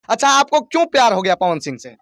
अच्छा, आपको क्यों प्यार हो गया पवन सिंह से?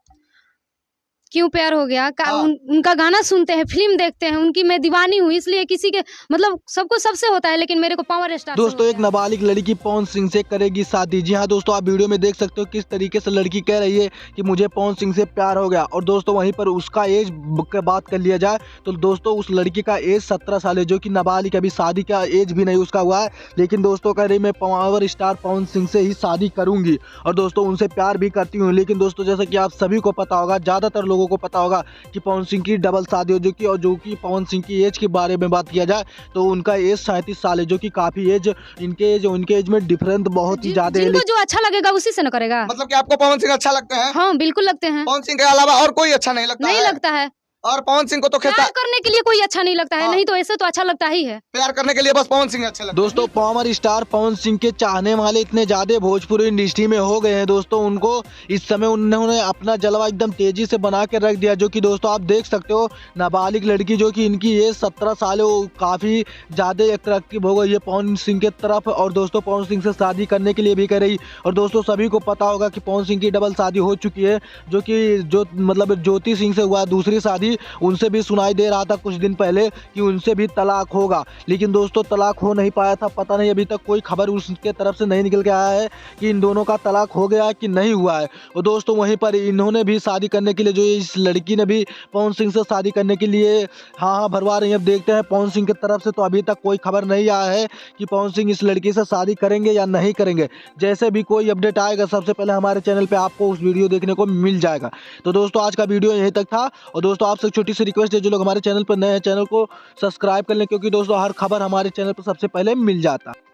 क्यों प्यार हो गया? हाँ। उनका गाना सुनते हैं, फिल्म देखते हैं, उनकी मैं दीवानी हूँ, इसलिए किसी के मतलब सबको सबसे होता है, लेकिन मेरे को पावर स्टार से दोस्तों हो एक गया। नाबालिग लड़की पवन सिंह से करेगी शादी। जी हाँ दोस्तों, आप वीडियो में देख सकते हो किस तरीके से लड़की कह रही है कि मुझे पवन सिंह से प्यार हो गया। और दोस्तों वहीं पर उसका एज की बात कर लिया जाए तो दोस्तों उस लड़की का एज 17 साल है, जो कि नाबालिग, अभी शादी का एज भी नहीं उसका हुआ है। लेकिन दोस्तों कह रही मैं पावर स्टार पवन सिंह से ही शादी करूंगी और दोस्तों उनसे प्यार भी करती हूँ। लेकिन दोस्तों जैसा कि आप सभी को पता होगा, ज़्यादातर लोगों को पता होगा कि पवन सिंह की डबल शादी हो चुकी है। और जो कि पवन सिंह की एज के बारे में बात किया जाए तो उनका एज 37 साल है, जो कि काफ़ी एज उनके एज में डिफरेंस बहुत ही ज्यादा है। जिनको जो अच्छा लगेगा उसी से न करेगा। मतलब कि आपको पवन सिंह अच्छा लगते हैं? हाँ बिल्कुल लगते हैं। पवन सिंह के अलावा और कोई अच्छा नहीं लगता? नहीं लगता है। और पवन सिंह को तो प्यार करने के लिए कोई अच्छा नहीं लगता है। हाँ। नहीं तो ऐसे तो अच्छा लगता ही है। प्यार करने के लिए बस पवन सिंह अच्छे लगते हैं। दोस्तों पावर स्टार पवन सिंह के चाहने वाले इतने ज्यादा भोजपुरी इंडस्ट्री में हो गए हैं दोस्तों, उनको इस समय उन्होंने अपना जलवा एकदम तेजी से बना के रख दिया। जो कि दोस्तों आप देख सकते हो नाबालिग लड़की जो कि इनकी एज 17 साल है, वो काफी ज्यादा अट्रैक्टिव हो गई है पवन सिंह के तरफ। और दोस्तों पवन सिंह से शादी करने के लिए भी कह रही। और दोस्तों सभी को पता होगा कि पवन सिंह की डबल शादी हो चुकी है, जो मतलब ज्योति सिंह से हुआ दूसरी शादी। उनसे भी सुनाई दे रहा था कुछ दिन पहले कि उनसे भी तलाक होगा, लेकिन दोस्तों तलाक हो नहीं पाया था। पता नहीं अभी तक कोई खबर उसके तरफ से नहीं निकल के आया है कि इन दोनों का तलाक हो गया कि नहीं हुआ है। और दोस्तों वहीं पर इन्होंने भी शादी करने के लिए, जो इस लड़की ने भी पवन सिंह से शादी करने के लिए हाँ भरवा रही है। अब देखते हैं पवन सिंह की तरफ से तो अभी तक कोई खबर नहीं आया है कि पवन सिंह इस लड़की से शादी करेंगे या नहीं करेंगे। जैसे भी कोई अपडेट आएगा सबसे पहले हमारे चैनल पर आपको उस वीडियो देखने को मिल जाएगा। तो दोस्तों आज का वीडियो यहीं तक था। और दोस्तों आपसे छोटी सी रिक्वेस्ट है, जो लोग हमारे चैनल पर नए हैं चैनल को सब्सक्राइब कर लें, क्योंकि दोस्तों हर खबर हमारे चैनल पर सबसे पहले मिल जाता है।